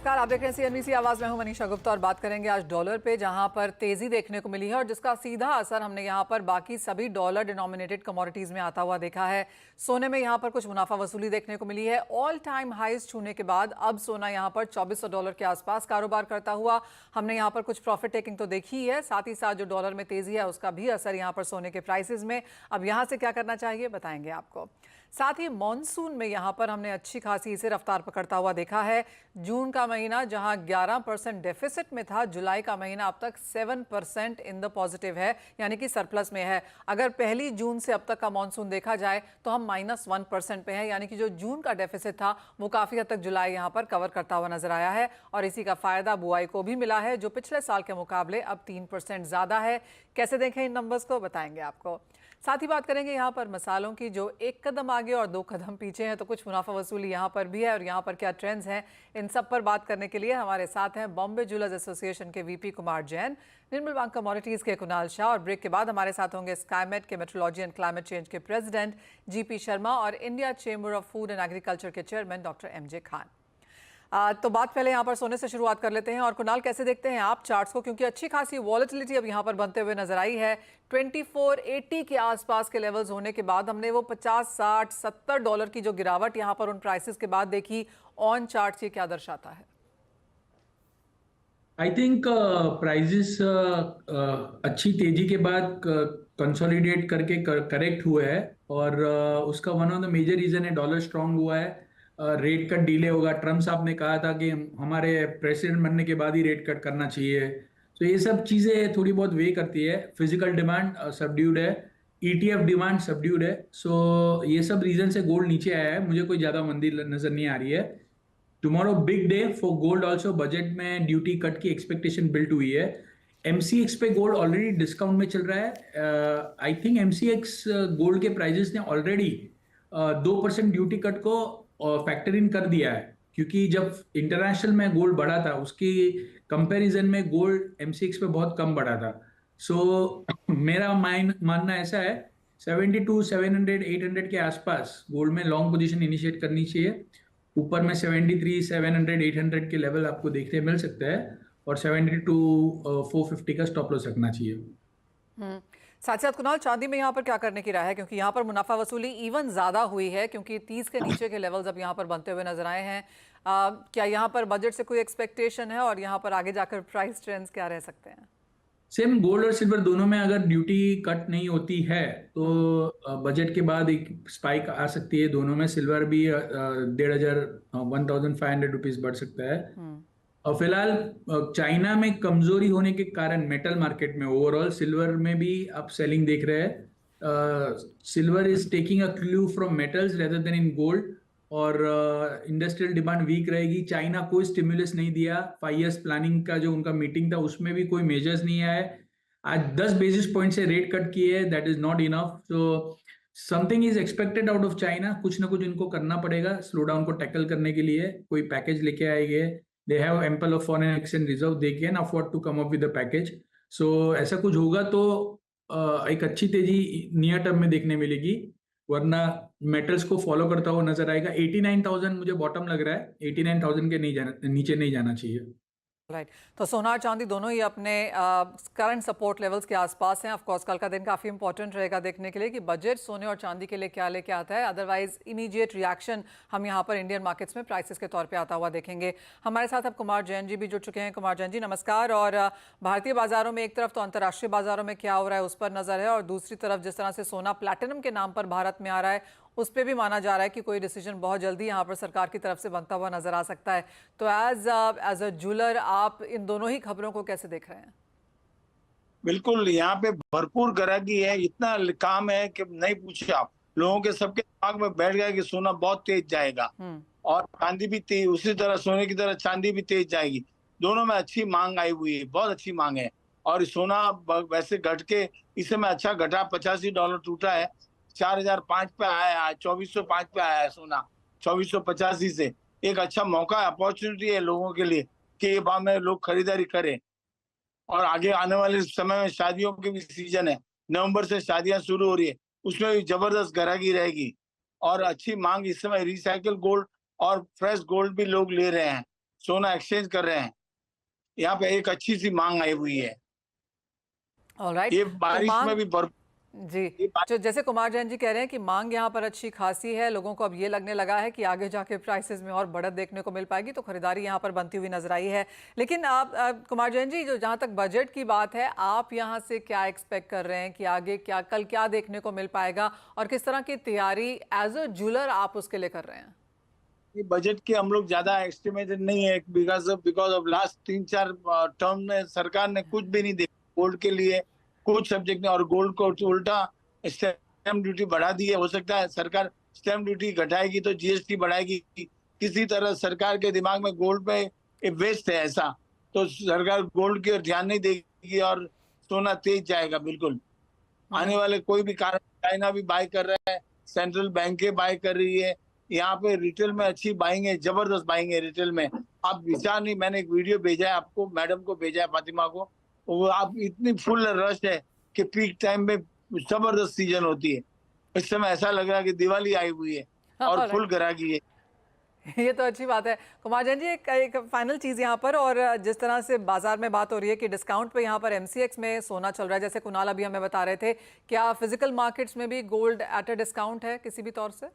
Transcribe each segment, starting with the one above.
नमस्कार, आप देख रहे हैं सीएनबीसी आवाज में हूं मनीषा गुप्ता और बात करेंगे आज डॉलर पे, जहां पर तेजी देखने को मिली है और जिसका सीधा असर हमने यहां पर बाकी सभी डॉलर डिनोमिनेटेड कमोडिटीज में आता हुआ देखा है। सोने में यहां पर कुछ मुनाफा वसूली देखने को मिली है। ऑल टाइम हाईज छूने के बाद अब सोना यहां पर $2400 के आसपास कारोबार करता हुआ हमने यहां पर कुछ प्रॉफिट टेकिंग तो देखी है, साथ ही साथ जो डॉलर में तेजी है उसका भी असर यहां पर सोने के प्राइसेस में। अब यहां से क्या करना चाहिए बताएंगे आपको। साथ ही मॉनसून में यहां पर हमने अच्छी खासी इसे रफ्तार पकड़ता हुआ देखा है। जून का महीना जहां 11% डेफिसिट में था, जुलाई का महीना अब तक 7% इन द पॉजिटिव है, यानी कि सरप्लस में है। अगर पहली जून से अब तक का मॉनसून देखा जाए तो हम -1% पे है, यानी कि जो जून का डेफिसिट था वो काफी हद तक जुलाई यहां पर कवर करता हुआ नजर आया है और इसी का फायदा बुआई को भी मिला है, जो पिछले साल के मुकाबले अब 3% ज्यादा है। कैसे देखें इन नंबर्स को बताएंगे आपको। साथ ही बात करेंगे यहाँ पर मसालों की, जो एक कदम आगे और दो कदम पीछे हैं, तो कुछ मुनाफा वसूली यहाँ पर भी है और यहाँ पर क्या ट्रेंड्स हैं, इन सब पर बात करने के लिए हमारे साथ हैं बॉम्बे ज्वेलर्स एसोसिएशन के वीपी कुमार जैन, निर्मल बैंक कमोडिटीज के कुणाल शाह और ब्रेक के बाद हमारे साथ होंगे स्काईमेट के मेट्रोलॉजी एंड क्लाइमेट चेंज के प्रेसिडेंट जीपी शर्मा और India chamber of food and agriculture के चेयरमैन डॉक्टर एमजे खान। तो बात पहले यहाँ पर सोने से शुरुआत कर लेते हैं और कुणाल, कैसे देखते हैं आप चार्ट्स को, क्योंकि अच्छी खासी वॉलेटिलिटी अब यहाँ पर बनते हुए नजर आई है। 2480 के आसपास के लेवल्स होने के बाद हमने वो 50, 60, $70 की जो गिरावट यहाँ पर उन प्राइसेस के बाद देखी। ऑन चार्ट्स ये क्या दर्शाता है? आई थिंक प्राइजेस अच्छी तेजी के बाद कंसोलिडेट करके करेक्ट हुए हैं और उसका one of the major reason है डॉलर स्ट्रांग हुआ है। रेट कट डिले होगा। ट्रम्प साहब ने कहा था कि हमारे प्रेसिडेंट बनने के बाद ही रेट कट करना चाहिए। तो ये सब चीजें थोड़ी बहुत वे करती है। फिजिकल डिमांड सबड्यूड है, ईटीएफ डिमांड सबड्यूड है। सो ये सब रीजन से गोल्ड नीचे आया है। मुझे कोई ज्यादा मंदी नजर नहीं आ रही है। Tomorrow big day for gold also. Budget में ड्यूटी कट की एक्सपेक्टेशन बिल्ट हुई है। एमसीएक्स पे गोल्ड ऑलरेडी डिस्काउंट में चल रहा है। आई थिंक एमसीएक्स गोल्ड के प्राइजेस ने ऑलरेडी 2% ड्यूटी कट को फैक्टर इन कर दिया है, क्योंकि जब इंटरनेशनल में गोल्ड बढ़ा था उसकी कंपैरिजन में गोल्ड एमसीएक्स पे बहुत कम बढ़ा था। सो मेरा मानना ऐसा है 72, 700, 800 के आसपास गोल्ड में लॉन्ग पोजीशन इनिशिएट करनी चाहिए। ऊपर में 73, 700, 800 के लेवल आपको देखने मिल सकते हैं और 72, 450 का स्टॉप लॉस रखना चाहिए। साथ ही साथ कुणाल, चांदी में यहाँ पर क्या करने की राय है, क्योंकि यहाँ पर मुनाफा वसूली इवन ज्यादा हुई है, क्योंकि 30 के नीचे के लेवल्स अब यहाँ पर बनते हुए नजर आए हैं। क्या यहाँ पर बजट से कोई एक्सपेक्टेशन है और यहाँ पर आगे जाकर प्राइस ट्रेंड्स क्या रह सकते हैं? सेम गोल्ड और सिल्वर दोनों में अगर ड्यूटी कट नहीं होती है तो बजट के बाद एक स्पाइक आ सकती है। दोनों में सिल्वर भी 1500 रुपीज बढ़ सकता है। और फिलहाल चाइना में कमजोरी होने के कारण मेटल मार्केट में ओवरऑल सिल्वर में भी आप सेलिंग देख रहे हैं। Silver is taking a clue from metals rather then in gold और इंडस्ट्रियल डिमांड वीक रहेगी। चाइना कोई स्टिमुलस नहीं दिया। 5 इयर्स प्लानिंग का जो उनका मीटिंग था उसमें भी कोई मेजर्स नहीं आए। आज 10 बेसिस पॉइंट से रेट कट किए, that is not enough. So something is expected out of China. कुछ ना कुछ इनको करना पड़ेगा स्लो डाउन को टैकल करने के लिए। कोई पैकेज लेके आएंगे। They have ample of foreign exchange reserve, they can afford to come up with the package. So ऐसा कुछ होगा तो एक अच्छी तेजी नियर टर्म में देखने मिलेगी, वरना मेटल्स को फॉलो करता हुआ नजर आएगा। 89,000 मुझे बॉटम लग रहा है। 89,000 के नीचे नहीं जाना चाहिए। राइट, तो सोना और चांदी दोनों ही अपने करंट सपोर्ट लेवल्स के आसपास हैं। ऑफ कोर्स कल का दिन काफ़ी इंपॉर्टेंट रहेगा देखने के लिए कि बजट सोने और चांदी के लिए क्या लेके आता है। अदरवाइज इमीडिएट रिएक्शन हम यहाँ पर इंडियन मार्केट्स में प्राइसेस के तौर पे आता हुआ देखेंगे। हमारे साथ अब कुमार जैन जी भी जुड़ चुके हैं। कुमार जैन जी नमस्कार। और भारतीय बाजारों में एक तरफ तो अंतर्राष्ट्रीय बाजारों में क्या हो रहा है उस पर नजर है, और दूसरी तरफ जिस तरह से सोना प्लैटिनम के नाम पर भारत में आ रहा है उस पर भी माना जा रहा है कि कोई डिसीजन बहुत जल्दी यहाँ पर सरकार की तरफ से बनता हुआ नजर आ सकता है। तो एज अ ज्वेलर आप इन दोनों ही खबरों को कैसे देख रहे हैं? बिल्कुल, यहाँ पे भरपूर ग्राहकी है। इतना काम है कि नहीं पूछे आप। लोगों के सबके दिमाग में बैठ गया कि सोना बहुत तेज जाएगा और चांदी भी तेज, उसी तरह सोने की तरह चांदी भी तेज जाएगी। दोनों में अच्छी मांग आई हुई है, बहुत अच्छी मांग है। और सोना वैसे घट के इस समय अच्छा घटा, $85 टूटा है, 4005 पे आया है, 2405 पे आया है सोना 2485 से। एक अच्छा मौका, अपॉर्चुनिटी है लोगों के लिए कि ये भाव में लोग खरीदारी करें। और आगे आने वाले समय में शादियों के भी सीजन है, नवंबर से शादियां शुरू हो रही है, उसमें भी जबरदस्त ग्राहकी रहेगी और अच्छी मांग इस समय रिसाइकल गोल्ड और फ्रेश गोल्ड भी लोग ले रहे हैं। सोना एक्सचेंज कर रहे हैं। यहाँ पे एक अच्छी सी मांग आई हुई है। ऑलराइट, ये तो बारिश में मांग भी जी, ये जो जैसे कुमार जैन जी कह रहे हैं कि मांग यहाँ पर अच्छी खासी है, लोगों को अब ये लगने लगा है कि आगे जाके प्राइसेस में और बढ़त देखने को मिल पाएगी, तो खरीदारी यहाँ पर बनती हुई नजर आई है। लेकिन आप कुमार जैन जी, जो जहाँ तक बजट की बात है, आप यहाँ से क्या एक्सपेक्ट कर रहे हैं कि आगे कल क्या देखने को मिल पाएगा, और किस तरह की तैयारी एज अ ज्वेलर आप उसके लिए कर रहे हैं? ये बजट के हम लोग ज्यादा एस्टिमेटेड नहीं है, बिकॉज ऑफ लास्ट 3-4 टर्म में सरकार ने कुछ भी नहीं देखा गोल्ड के लिए, कुछ सब्जेक्ट ने, और गोल्ड को उल्टा स्टैम्प ड्यूटी बढ़ा दी है। हो सकता है सरकार स्टैम्प ड्यूटी घटाएगी तो जीएसटी बढ़ाएगी। किसी तरह सरकार के दिमाग में गोल्ड पे वेस्ट है ऐसा, तो सरकार गोल्ड की ओर ध्यान नहीं देगी और सोना तेज जाएगा बिल्कुल। आने वाले कोई भी कारण, चाइना भी बाय कर रहा है, सेंट्रल बैंकें बाय कर रही है, यहाँ पे रिटेल में अच्छी बाइंग है, जबरदस्त बाइंग है रिटेल में। आप विचार नहीं, मैंने एक वीडियो भेजा है आपको, मैडम को भेजा है, फातिमा को, वो आप इतनी फुल रश है कि पीक टाइम में जबरदस्त सीजन होती है। इस समय ऐसा लग रहा है कि दिवाली आई हुई है और फुल ग्राहकी है। ये तो अच्छी बात है। कुमार जैन जी, एक फाइनल चीज़ यहाँ पर, और जिस तरह से बाजार में बात हो रही है कि डिस्काउंट पे यहाँ पर एमसीएक्स में सोना चल रहा है, जैसे कुणाल अभी हमें बता रहे थे, क्या फिजिकल मार्केट्स में भी गोल्ड एट अ डिस्काउंट है किसी भी तौर से?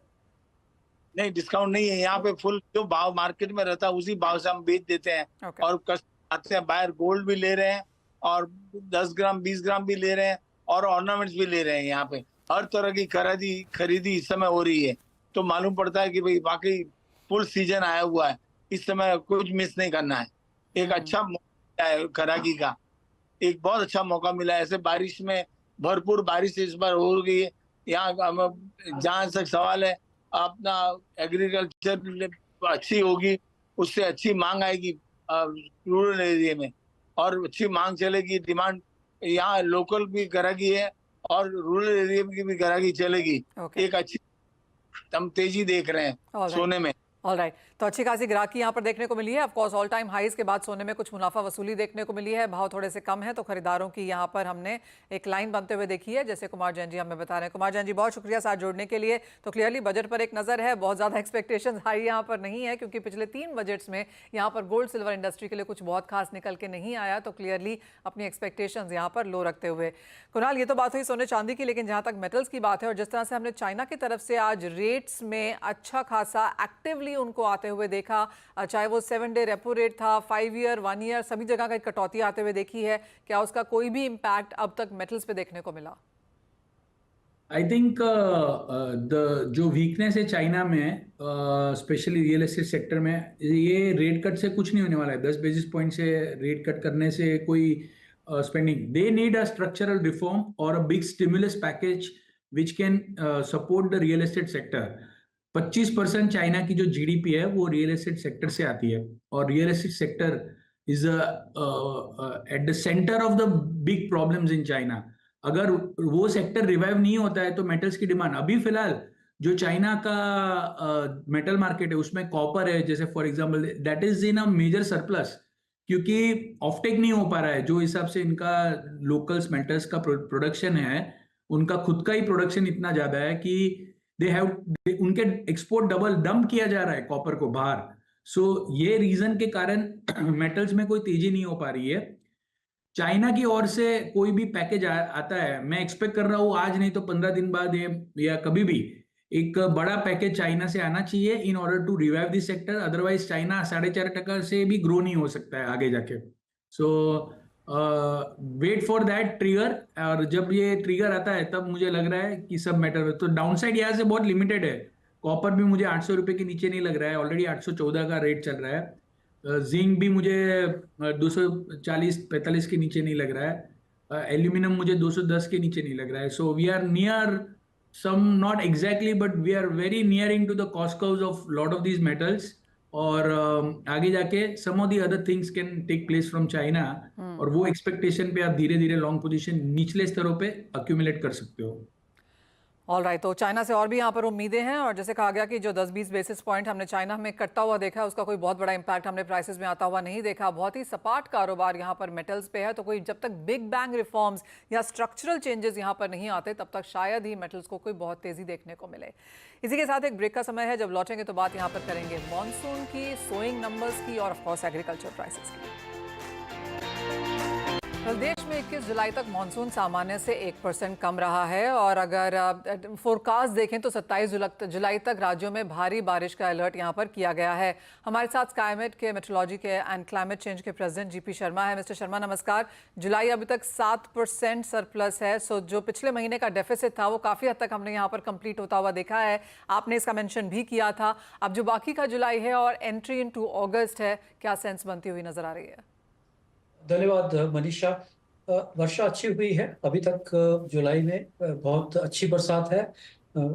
नहीं, डिस्काउंट नहीं है यहाँ पे, फुल जो भाव मार्केट में रहता है उसी भाव से हम बेच देते हैं। Okay. और कस्टमर आते हैं, बायर गोल्ड भी ले रहे हैं और 10 ग्राम 20 ग्राम भी ले रहे हैं और ऑर्नामेंट्स भी ले रहे हैं। यहाँ पे हर तरह की खरीदी इस समय हो रही है, तो मालूम पड़ता है कि भाई वाकई फुल सीजन आया हुआ है, इस समय कुछ मिस नहीं करना है। एक अच्छा मौका है खरीदी का, एक बहुत अच्छा मौका मिला है। ऐसे बारिश में भरपूर बारिश इस बार हो गई है यहाँ। जहाँ तक सवाल है, अपना एग्रीकल्चर अच्छी होगी, उससे अच्छी मांग आएगी रूरल एरिया में, और अच्छी मांग चलेगी, डिमांड यहाँ लोकल भी ग्राहकी है और रूरल एरिया की भी ग्राहकी चलेगी। एक अच्छी हम तेजी देख रहे हैं सोने में। ऑलराइट, तो अच्छी खासी ग्राहकी यहाँ पर देखने को मिली है। Of course all time highs के बाद सोने में कुछ मुनाफा वसूली देखने को मिली है, भाव थोड़े से कम है, तो खरीदारों की यहाँ पर हमने एक लाइन बनते हुए देखी है, जैसे कुमार जैन जी हमें बता रहे हैं। कुमार जैन जी, बहुत शुक्रिया साथ जोड़ने के लिए। तो क्लियरली बजट पर एक नज़र है, बहुत ज़्यादा एक्सपेक्टेशंस हाई यहाँ पर नहीं है, क्योंकि पिछले 3 बजट्स में यहाँ पर गोल्ड सिल्वर इंडस्ट्री के लिए कुछ बहुत खास निकल के नहीं आया, तो क्लियरली अपनी एक्सपेक्टेशंस यहाँ पर लो रखते हुए। कुणाल, ये तो बात हुई सोने चांदी की, लेकिन जहाँ तक मेटल्स की बात है, और जिस तरह से हमने चाइना की तरफ से आज रेट्स में अच्छा खासा एक्टिवली उनको आते हुए देखा, चाहे वो 7 डे रेपो रेट था, 5 ईयर 1 ईयर, सभी जगह का कटौती आते हुए देखी है, क्या उसका कोई भी इम्पैक्ट अब तक मेटल्स पे देखने को मिला? आई थिंक द जो वीकनेस है चाइना में, स्पेशली रियल एस्टेट सेक्टर में, ये रेट कट से कुछ नहीं होने वाला है। 10 बेसिस पॉइंट से रेट कट करने से कोई spending, they need a structural reform और a big stimulus package which can support the real estate sector. 25% China की जो जीडीपी है वो रियल एस्टेट सेक्टर से आती है, और real estate sector is at the centre of the big problems in China. अगर वो सेक्टर रिवाइव नहीं होता है तो मेटल्स की डिमांड, अभी फिलहाल जो चाइना का मेटल मार्केट है उसमें कॉपर है जैसे for example, that is in a major surplus, क्योंकि ऑफटेक नहीं हो पा रहा है। जो हिसाब से इनका लोकल स्मेल्टर्स का प्रोडक्शन है, उनका खुद का ही प्रोडक्शन इतना ज्यादा है कि दे हैव, उनके एक्सपोर्ट डबल डंप किया जा रहा है कॉपर को बाहर। सो ये रीजन के कारण मेटल्स में कोई तेजी नहीं हो पा रही है। चाइना की ओर से कोई भी पैकेज आता है, मैं एक्सपेक्ट कर रहा हूं आज नहीं तो 15 दिन बाद या कभी भी एक बड़ा पैकेज चाइना से आना चाहिए in order to revive this sector. Otherwise China 4.5% से भी ग्रो नहीं हो सकता है आगे जाके। सो वेट फॉर दैट ट्रिगर, और जब ये ट्रिगर आता है तब मुझे लग रहा है कि सब मैटर। तो डाउनसाइड यहाँ से बहुत लिमिटेड है। कॉपर भी मुझे 800 रुपए के नीचे नहीं लग रहा है, ऑलरेडी 814 का रेट चल रहा है। जिंक भी मुझे 240-45 के नीचे नहीं लग रहा है। एल्यूमिनियम मुझे 210 के नीचे नहीं लग रहा है। So we are near some, not exactly, but we are very nearing to the cost curves of lot of these metals, और आगे जाके some of the other things can take place from China, और वो expectation पे आप धीरे धीरे long position निचले स्तरों पे अक्यूमुलेट कर सकते हो। ऑल राइट, तो चाइना से और भी यहाँ पर उम्मीदें हैं, और जैसे कहा गया कि जो 10-20 बेसिस पॉइंट हमने चाइना में कटता हुआ देखा है, उसका कोई बहुत बड़ा इंपैक्ट हमने प्राइसेस में आता हुआ नहीं देखा। बहुत ही सपाट कारोबार यहाँ पर मेटल्स पे है, तो कोई जब तक बिग बैंग रिफॉर्म्स या स्ट्रक्चरल चेंजेस यहाँ पर नहीं आते, तब तक शायद ही मेटल्स को कोई बहुत तेजी देखने को मिले। इसी के साथ एक ब्रेक का समय है, जब लौटेंगे तो बात यहाँ पर करेंगे मॉनसून की, सोइंग नंबर्स की और ऑफकोर्स एग्रीकल्चर प्राइसेस की। देश में 21 जुलाई तक मानसून सामान्य से 1% कम रहा है, और अगर फोरकास्ट देखें तो 27 जुलाई तक राज्यों में भारी बारिश का अलर्ट यहां पर किया गया है। हमारे साथ स्काईमेट के मेट्रोलॉजी के एंड क्लाइमेट चेंज के प्रेसिडेंट जीपी शर्मा है। मिस्टर शर्मा नमस्कार। जुलाई अभी तक 7% सरप्लस है, सो जो पिछले महीने का डेफिसिट था वो काफ़ी हद तक हमने यहाँ पर कंप्लीट होता हुआ देखा है। आपने इसका मेंशन भी किया था। अब जो बाकी का जुलाई है और एंट्री इनटू अगस्त है, क्या सेंस बनती हुई नजर आ रही है? धन्यवाद मनीषा। वर्षा अच्छी हुई है अभी तक। जुलाई में बहुत अच्छी बरसात है।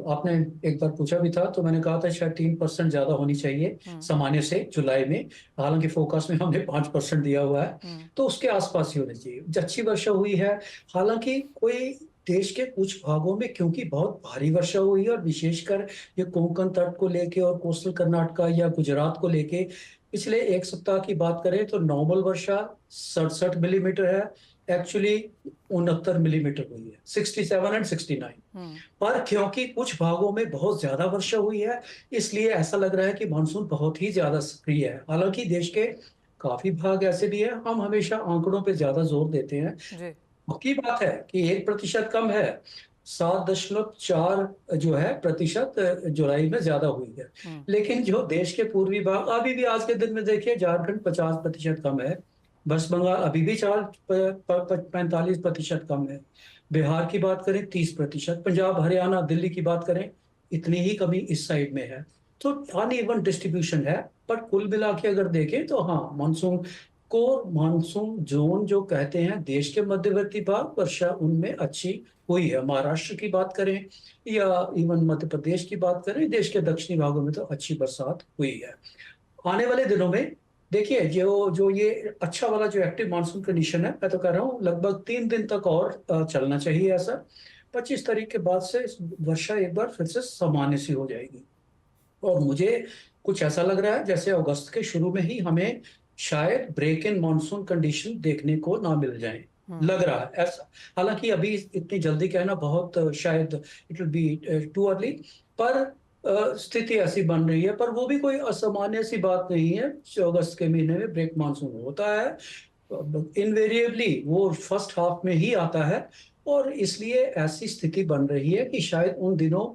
आपने एक बार पूछा भी था, तो मैंने कहा था शायद 3% ज्यादा होनी चाहिए सामान्य से जुलाई में। हालांकि फोकस में हमने 5% दिया हुआ है, तो उसके आसपास ही होनी चाहिए। अच्छी वर्षा हुई है। हालांकि कोई देश के कुछ भागों में क्योंकि बहुत भारी वर्षा हुई है, और विशेषकर ये कोंकण तट को लेके और कोस्टल कर्नाटका या गुजरात को लेके पिछले एक सप्ताह की बात करें तो नॉर्मल वर्षा 67 मिलीमीटर है, एक्चुअली 69 मिलीमीटर हुई है, 67 एंड 69। पर क्योंकि कुछ भागों में बहुत ज्यादा वर्षा हुई है, इसलिए ऐसा लग रहा है कि मानसून बहुत ही ज्यादा सक्रिय है। हालांकि देश के काफी भाग ऐसे भी है, हम हमेशा आंकड़ों पे ज्यादा जोर देते हैं। की बात है कि 1% कम है, 7.4 जो है प्रतिशत जुलाई में ज्यादा हुई है। लेकिन जो देश के पूर्वी भाग, अभी भी आज के दिन में देखिए झारखंड 50% कम है, वेस्ट बंगाल अभी भी 45% कम है, बिहार की बात करें 30%, पंजाब हरियाणा दिल्ली की बात करें इतनी ही कमी इस साइड में है। तो अनइवन डिस्ट्रीब्यूशन है। पर कुल मिला के अगर देखें तो हाँ, मानसून जोन जो कहते हैं देश के मध्यवर्ती भाग, वर्षा उनमें अच्छी हुई है। महाराष्ट्र की बात करें या इवन मध्य प्रदेश की बात करें, देश के दक्षिणी भागों में तो अच्छी बरसात हुई है। आने वाले दिनों में देखिए जो ये अच्छा वाला जो एक्टिव मानसून कंडीशन है, मैं तो कह रहा हूँ लगभग 3 दिन तक और चलना चाहिए ऐसा। 25 तारीख के बाद से वर्षा एक बार फिर से सामान्य सी हो जाएगी, और मुझे कुछ ऐसा लग रहा है जैसे अगस्त के शुरू में ही हमें शायद ब्रेक इन मानसून कंडीशन देखने को ना मिल जाए, लग रहा है ऐसा। हालांकि अभी इतनी जल्दी कहना बहुत शायद it will be too early, पर स्थिति ऐसी बन रही है। पर वो भी कोई असामान्य सी बात नहीं है। अगस्त के महीने में ब्रेक मानसून होता है, इनवेरिएबली वो फर्स्ट हाफ में ही आता है, और इसलिए ऐसी स्थिति बन रही है कि शायद उन दिनों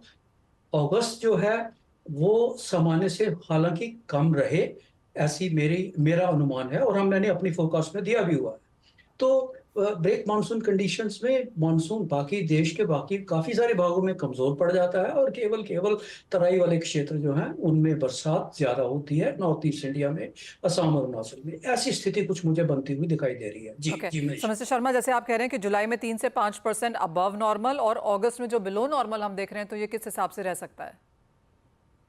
अगस्त जो है वो सामान्य से हालांकि कम रहे, ऐसी मेरा अनुमान है, और मैंने अपनी फोरकास्ट में दिया भी हुआ है। तो ब्रेक मानसून कंडीशंस में मानसून बाकी देश के बाकी काफी सारे भागों में कमजोर पड़ जाता है, और केवल तराई वाले क्षेत्र जो हैं उनमें बरसात ज्यादा होती है, नॉर्थ ईस्ट इंडिया में, असम और अरुणाचल में। ऐसी स्थिति कुछ मुझे बनती हुई दिखाई दे रही है। जी जी मिस्टर शर्मा, जैसे आप कह रहे हैं कि जुलाई में 3 से 5% अबव नॉर्मल, और अगस्त में जो बिलो नॉर्मल हम देख रहे हैं, तो ये किस हिसाब से रह सकता है?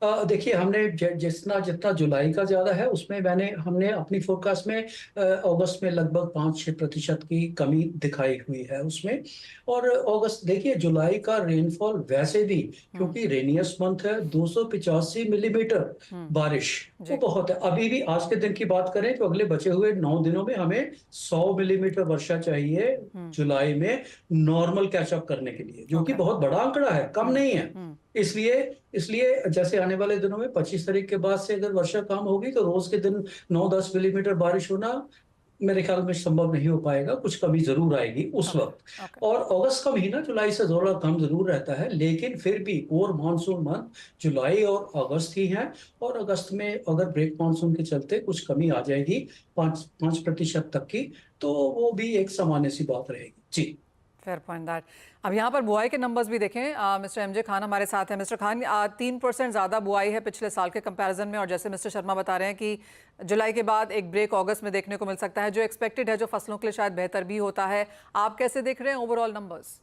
देखिए, हमने जितना जुलाई का ज्यादा है उसमें हमने अपनी फोरकास्ट में अगस्त में लगभग 5-6% की कमी दिखाई हुई है उसमें। और अगस्त देखिए, जुलाई का रेनफॉल वैसे भी क्योंकि रेनियस मंथ है, 285 मिलीमीटर बारिश वो बहुत है। अभी भी आज के दिन की बात करें तो अगले बचे हुए 9 दिनों में हमें 100 मिलीमीटर वर्षा चाहिए जुलाई में नॉर्मल कैचअप करने के लिए, जो कि बहुत बड़ा आंकड़ा है, कम नहीं है। इसलिए जैसे आने वाले दिनों में 25 तारीख के बाद से अगर वर्षा कम होगी तो रोज के दिन 9-10 मिलीमीटर बारिश होना मेरे ख्याल में संभव नहीं हो पाएगा, कुछ कमी जरूर आएगी उस वक्त। और अगस्त का महीना जुलाई से थोड़ा कम जरूर रहता है, लेकिन फिर भी कोर मानसून मंथ जुलाई और अगस्त ही है। और अगस्त में अगर ब्रेक मानसून के चलते कुछ कमी आ जाएगी 5% तक की, तो वो भी एक सामान्य सी बात रहेगी। जी, फेयर पॉइंट दैट। अब यहाँ पर बुआई के नंबर्स भी देखें। मिस्टर एमजे खान हमारे साथ हैं। मिस्टर खान, 3% ज़्यादा बुआई है पिछले साल के कंपैरिजन में, और जैसे मिस्टर शर्मा बता रहे हैं कि जुलाई के बाद एक ब्रेक अगस्त में देखने को मिल सकता है, जो एक्सपेक्टेड है, जो फसलों के लिए शायद बेहतर भी होता है। आप कैसे देख रहे हैं ओवरऑल नंबर्स?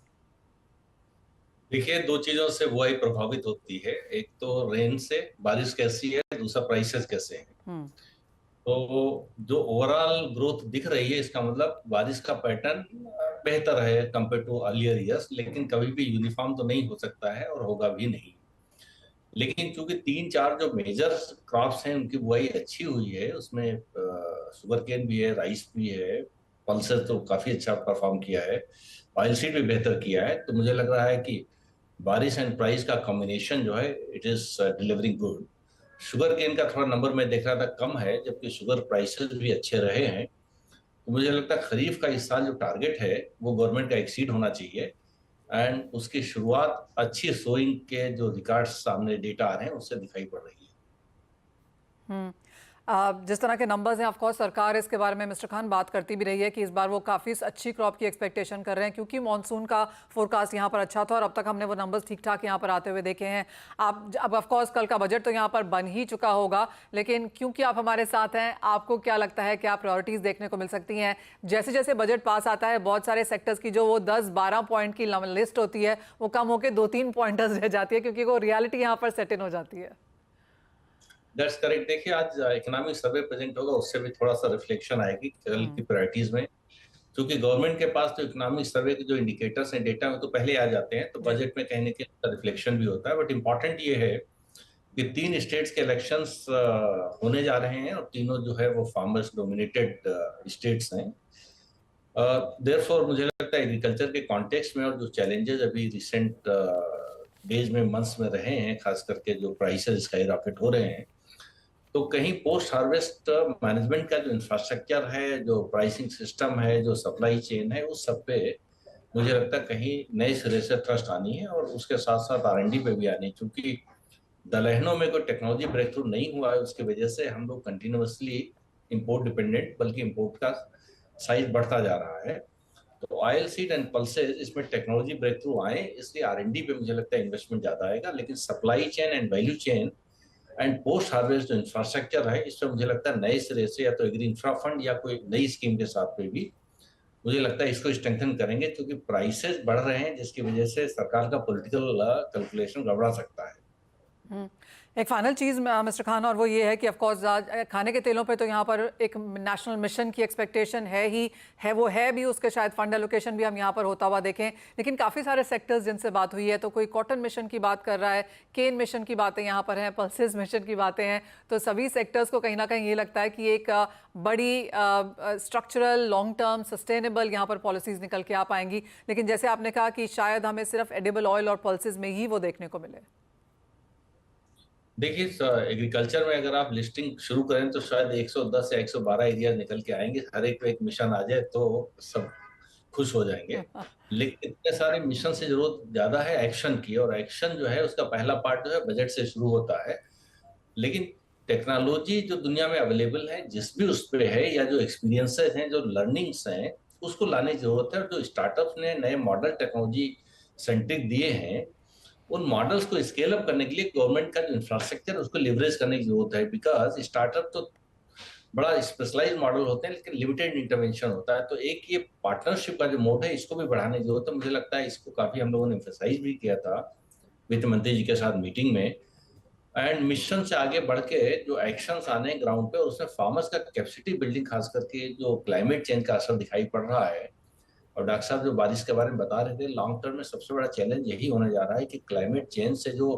देखिए, 2 चीजों से बुआई प्रभावित होती है। एक तो रेन से, बारिश कैसी है, दूसरा प्राइसेस कैसे हैं। तो जो ओवरऑल ग्रोथ दिख रही है, इसका मतलब बारिश का पैटर्न बेहतर है कंपेयर टू अर्लियर ईयर्स, लेकिन कभी भी यूनिफॉर्म तो नहीं हो सकता है और होगा भी नहीं। लेकिन क्योंकि 3-4 जो मेजर क्रॉप्स हैं उनकी बुआई अच्छी हुई है, उसमें शुगर केन भी है, राइस भी है, पल्सेस तो काफी अच्छा परफॉर्म किया है, ऑयल सीड भी बेहतर किया है, तो मुझे लग रहा है कि बारिश एंड प्राइस का कॉम्बिनेशन जो है it is delivering good. Sugarcane का थोड़ा नंबर मैं देख रहा था कम है, जबकि शुगर प्राइसेस भी अच्छे रहे हैं। तो मुझे लगता है खरीफ का इस साल जो टारगेट है वो गवर्नमेंट का एक्सीड होना चाहिए, एंड उसकी शुरुआत अच्छी सोइंग के जो रिकॉर्ड्स सामने डेटा आ रहे हैं उससे दिखाई पड़ रही है। जिस तरह के नंबर्स हैं, ऑफ कोर्स सरकार इसके बारे में मिस्टर खान बात करती भी रही है कि इस बार वो काफ़ी अच्छी क्रॉप की एक्सपेक्टेशन कर रहे हैं, क्योंकि मॉनसून का फोरकास्ट यहाँ पर अच्छा था और अब तक हमने वो नंबर्स ठीक ठाक यहाँ पर आते हुए देखे हैं। अब ऑफ कोर्स कल का बजट तो यहाँ पर बन ही चुका होगा, लेकिन क्योंकि आप हमारे साथ हैं, आपको क्या लगता है क्या प्रायोरिटीज़ देखने को मिल सकती हैं? जैसे जैसे बजट पास आता है, बहुत सारे सेक्टर्स की जो वो 10-12 पॉइंट की लिस्ट होती है वो कम होकर 2-3 पॉइंटर्स रह जाती है, क्योंकि वो रियलिटी यहाँ पर सेट इन हो जाती है। That's correct. देखिए, आज इकोनॉमिक सर्वे प्रेजेंट होगा, उससे भी थोड़ा सा रिफ्लेक्शन आएगी कल की प्रायोरिटीज में, क्योंकि गवर्नमेंट के पास तो इकोनॉमिक सर्वे के जो इंडिकेटर्स हैं, डेटा में तो पहले आ जाते हैं, तो बजट में कहीं ना कहीं रिफ्लेक्शन भी होता है। बट इम्पॉर्टेंट ये है कि 3 स्टेट्स के इलेक्शंस होने जा रहे हैं और तीनों जो है वो फार्मर्स डोमिनेटेड स्टेट्स हैं। देयरफॉर मुझे लगता है एग्रीकल्चर के कॉन्टेक्स्ट में और जो चैलेंजेस अभी रिसेंट डेज में, मंथ्स में रहे हैं, खास करके जो प्राइसेस स्काई रॉकेट हो रहे हैं, तो कहीं पोस्ट हार्वेस्ट मैनेजमेंट का जो इंफ्रास्ट्रक्चर है, जो प्राइसिंग सिस्टम है, जो सप्लाई चेन है, उस सब पे मुझे लगता है कहीं नए सिरे से ट्रस्ट आनी है और उसके साथ साथ R&D पे भी आनी है, क्योंकि दलहनों में कोई टेक्नोलॉजी ब्रेक थ्रू नहीं हुआ है, उसकी वजह से हम लोग कंटिन्यूअसली इंपोर्ट डिपेंडेंट, बल्कि इंपोर्ट का साइज बढ़ता जा रहा है। तो ऑयल सीड एंड पल्सेस, इसमें टेक्नोलॉजी ब्रेक थ्रू आए, इसलिए R&D पे मुझे लगता है इन्वेस्टमेंट ज्यादा आएगा। लेकिन supply chain and value chain and post harvest जो इंफ्रास्ट्रक्चर है, इसमें मुझे लगता है नए सिरे से या तो एग्री इंफ्रा फंड या कोई नई स्कीम के साथ में भी मुझे लगता है इसको स्ट्रेंथन करेंगे, क्योंकि प्राइसेस बढ़ रहे हैं जिसकी वजह से सरकार का पॉलिटिकल कैलकुलेशन गड़बड़ा सकता है। एक फाइनल चीज़ मिस्टर खान, और वो ये है कि ऑफ कोर्स खाने के तेलों पे तो यहाँ पर एक नेशनल मिशन की एक्सपेक्टेशन है ही है, वो है भी, उसके शायद फंड एलोकेशन भी हम यहाँ पर होता हुआ देखें। लेकिन काफ़ी सारे सेक्टर्स जिनसे बात हुई है, तो कोई कॉटन मिशन की बात कर रहा है, केन मिशन की बातें यहाँ पर हैं, पल्सेस मिशन की बातें हैं, तो सभी सेक्टर्स को कहीं ना कहीं ये लगता है कि एक बड़ी स्ट्रक्चरल, लॉन्ग टर्म, सस्टेनेबल यहाँ पर पॉलिसीज़ निकल के आ पाएंगी। लेकिन जैसे आपने कहा कि शायद हमें सिर्फ एडिबल ऑयल और पल्सेस में ही वो देखने को मिले। देखिए, एग्रीकल्चर में अगर आप लिस्टिंग शुरू करें तो शायद 110 या 112 एरिया निकल के आएंगे, हर एक पे एक मिशन आ जाए तो सब खुश हो जाएंगे। लेकिन इतने सारे मिशन से जरूरत ज्यादा है एक्शन की, और एक्शन जो है उसका पहला पार्ट जो है बजट से शुरू होता है। लेकिन टेक्नोलॉजी जो दुनिया में अवेलेबल है, जिस भी उस पे है, या जो एक्सपीरियंसेस हैं, जो लर्निंग्स हैं, उसको लाने की जरूरत है। और जो स्टार्टअप्स ने नए मॉडल टेक्नोलॉजी सेंट्रिक दिए हैं, उन मॉडल्स को स्केल अप करने के लिए गवर्नमेंट का जो इंफ्रास्ट्रक्चर उसको लिवरेज करने की जरूरत है। बिकॉज स्टार्टअप तो बड़ा स्पेशलाइज्ड मॉडल होते हैं, लेकिन लिमिटेड इंटरवेंशन होता है। तो एक ये पार्टनरशिप का जो मोड है, इसको भी बढ़ाने की जरूरत है। मुझे लगता है इसको काफी हम लोगों ने एम्फेसाइज भी किया था वित्त मंत्री जी के साथ मीटिंग में। एंड मिशन से आगे बढ़ के जो एक्शंस आने ग्राउंड पे, उसमें फार्मर्स का कैपेसिटी बिल्डिंग, खास करके जो क्लाइमेट चेंज का असर दिखाई पड़ रहा है, और डॉक्टर साहब जो बारिश के बारे में बता रहे थे, लॉन्ग टर्म में सबसे बड़ा चैलेंज यही होने जा रहा है कि क्लाइमेट चेंज से जो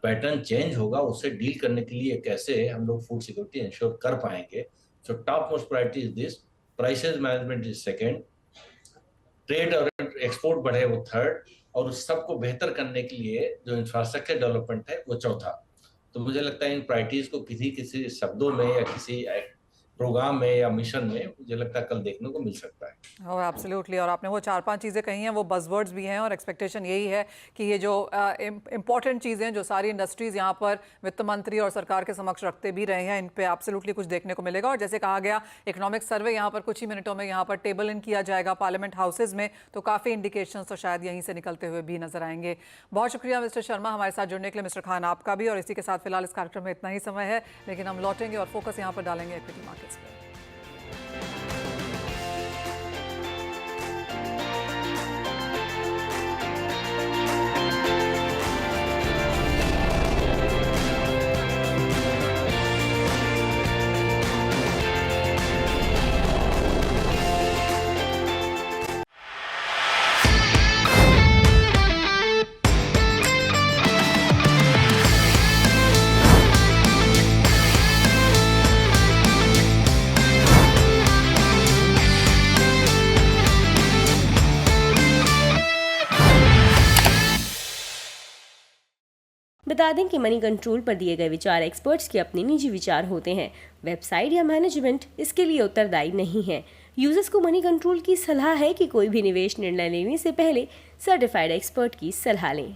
पैटर्न चेंज होगा, उससे डील करने के लिए कैसे हम लोग फूड सिक्योरिटी इंश्योर कर पाएंगे। So top most priority is this, prices management is second, trade और एक्सपोर्ट बढ़े वो थर्ड, और उस सबको बेहतर करने के लिए जो इंफ्रास्ट्रक्चर डेवलपमेंट है वो चौथा। तो मुझे लगता है इन प्रायोरिटीज को किसी किसी शब्दों में या किसी प्रोग्राम में या मिशन में मुझे लगता है कल देखने को मिल सकता है। ओह एब्सोल्युटली, और आपने वो 4-5 चीज़ें कही हैं, वो बज़वर्ड्स भी हैं, और एक्सपेक्टेशन यही है कि ये जो इंपॉर्टेंट चीज़ें जो सारी इंडस्ट्रीज़ यहाँ पर वित्त मंत्री और सरकार के समक्ष रखते भी रहे हैं, इन पे एब्सोल्युटली कुछ देखने को मिलेगा। और जैसे कहा गया, इकोनॉमिक सर्वे यहाँ पर कुछ ही मिनटों में यहाँ पर टेबल इन किया जाएगा पार्लियामेंट हाउसेज में, तो काफ़ी इंडिकेशंस तो शायद यहीं से निकलते हुए भी नजर आएंगे। बहुत शुक्रिया मिस्टर शर्मा हमारे साथ जुड़ने के लिए। मिस्टर खान आपका भी। और इसी के साथ फिलहाल इस कार्यक्रम में इतना ही समय है, लेकिन हम लौटेंगे और फोकस यहाँ पर डालेंगे इक्विटी मार्केट्स पर। बता दें कि मनी कंट्रोल पर दिए गए विचार एक्सपर्ट्स के अपने निजी विचार होते हैं। वेबसाइट या मैनेजमेंट इसके लिए उत्तरदायी नहीं है। यूजर्स को मनी कंट्रोल की सलाह है कि कोई भी निवेश निर्णय लेने से पहले सर्टिफाइड एक्सपर्ट की सलाह लें।